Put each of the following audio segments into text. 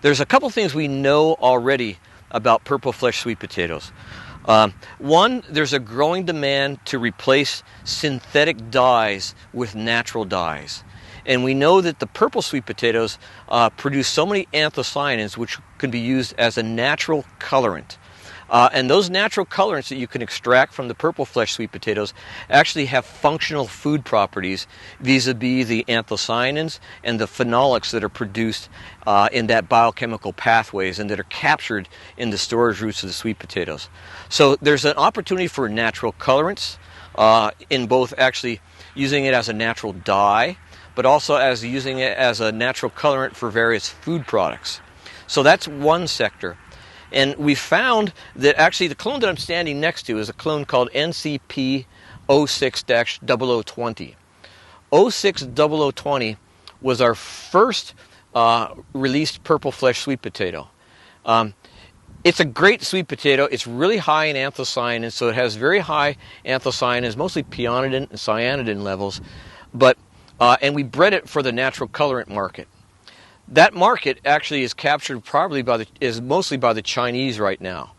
There's a couple things we know already about purple flesh sweet potatoes. One, there's a growing demand to replace synthetic dyes with natural dyes. And we know that the purple sweet potatoes produce so many anthocyanins which can be used as a natural colorant. And those natural colorants that you can extract from the purple flesh sweet potatoes actually have functional food properties vis-a-vis the anthocyanins and the phenolics that are produced in that biochemical pathways and that are captured in the storage roots of the sweet potatoes. So there's an opportunity for natural colorants in both actually using it as a natural dye, but also as using it as a natural colorant for various food products. So that's one sector. And we found that actually the clone that I'm standing next to is a clone called NECP 06-0020. 06-0020 was our first released purple flesh sweet potato. It's a great sweet potato. It's really high in anthocyanins, so it has very high anthocyanins, mostly peonidin and cyanidin levels. And we bred it for the natural colorant market. That market actually is captured mostly by the Chinese right now.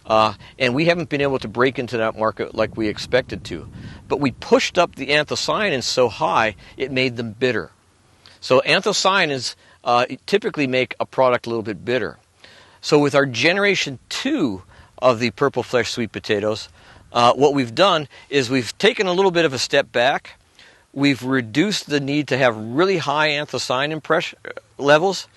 And we haven't been able to break into that market like we expected to. But we pushed up the anthocyanins so high, it made them bitter. So anthocyanins typically make a product a little bit bitter. So with our generation 2 of the purple flesh sweet potatoes, what we've done is we've taken a little bit of a step back. We've reduced the need to have really high anthocyanin levels.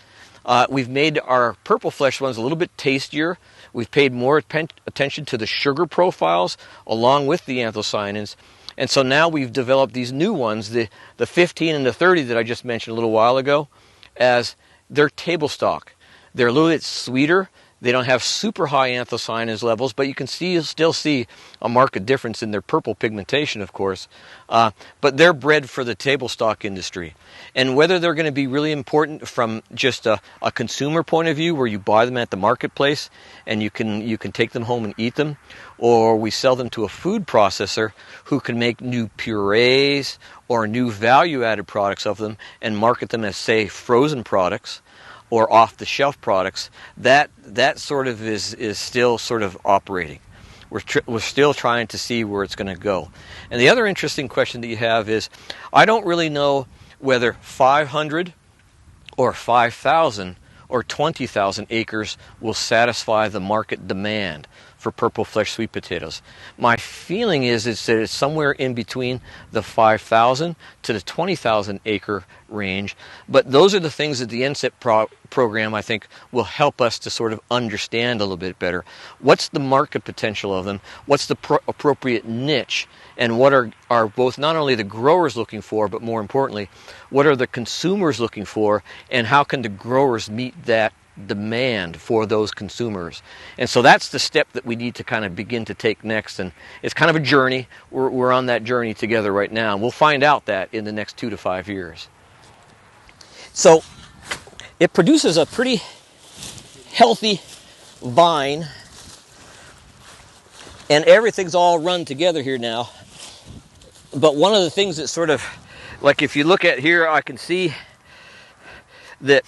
We've made our purple flesh ones a little bit tastier. We've paid more attention to the sugar profiles along with the anthocyanins. And so now we've developed these new ones, the 15 and the 30 that I just mentioned a little while ago, as they're table stock. They're a little bit sweeter. They don't have super high anthocyanins levels, but you can still see a marked difference in their purple pigmentation, of course. But they're bred for the table stock industry. And whether they're going to be really important from just a consumer point of view, where you buy them at the marketplace and you can take them home and eat them, or we sell them to a food processor who can make new purees or new value-added products of them and market them as, say, frozen products or off-the-shelf products, that sort of is still sort of operating. We're still trying to see where it's going to go. And the other interesting question that you have is, I don't really know whether 500 or 5,000 or 20,000 acres will satisfy the market demand for purple flesh sweet potatoes. My feeling is that it's somewhere in between the 5,000 to the 20,000 acre range. But those are the things that the NECP program, I think, will help us to sort of understand a little bit better. What's the market potential of them? What's the appropriate niche? And what are both not only the growers looking for, but more importantly, what are the consumers looking for? And how can the growers meet that demand for those consumers? And so that's the step that we need to kind of begin to take next. And it's kind of a journey. We're on that journey together right now. And we'll find out that in the next 2 to 5 years. So it produces a pretty healthy vine. And everything's all run together here now. But one of the things that sort of, like if you look at here, I can see that,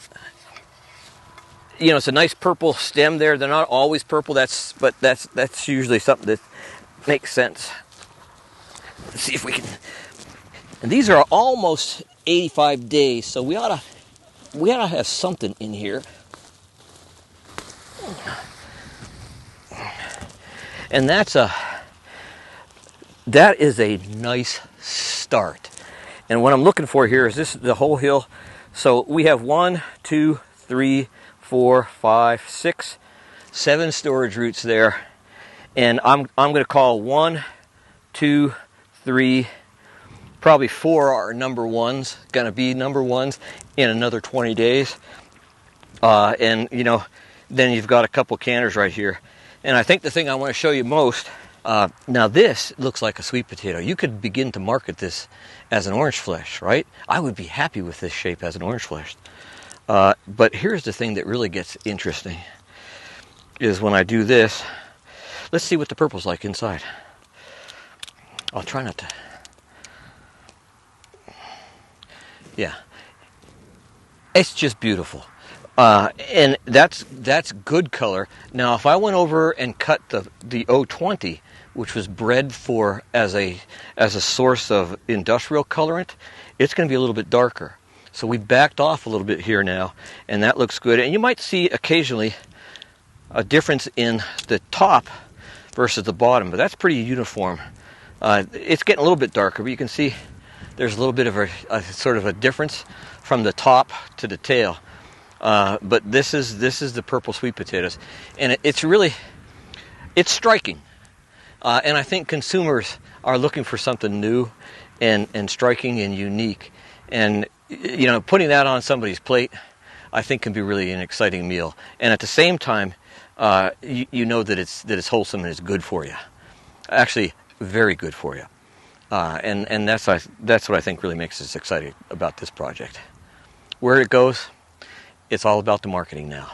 it's a nice purple stem there. They're not always purple, but that's usually something that makes sense. Let's see if we can. And these are almost 85 days, so we ought to have something in here. And that is a nice start. And what I'm looking for here is the whole hill. So we have 1, 2, 3, 4, 5, 6, 7 storage roots there. And I'm going to call 1, 2, 3, probably 4 are number ones, going to be number ones in another 20 days. Then you've got a couple canners right here. And I think the thing I want to show you most, now this looks like a sweet potato. You could begin to market this as an orange flesh, right? I would be happy with this shape as an orange flesh. But here's the thing that really gets interesting, is when I do this. Let's see what the purple's like inside. I'll try not to. Yeah. It's just beautiful. And that's good color. Now, if I went over and cut the 020, which was bred for as a source of industrial colorant, it's going to be a little bit darker. So we backed off a little bit here now, and that looks good. And you might see occasionally a difference in the top versus the bottom, but that's pretty uniform. It's getting a little bit darker, but you can see there's a little bit of a sort of a difference from the top to the tail. But this is the purple sweet potatoes, and it's striking. And I think consumers are looking for something new and striking and unique. And putting that on somebody's plate, I think, can be really an exciting meal. And at the same time, you know that it's wholesome and it's good for you. Actually, very good for you. And that's what I think really makes us excited about this project. Where it goes, it's all about the marketing now.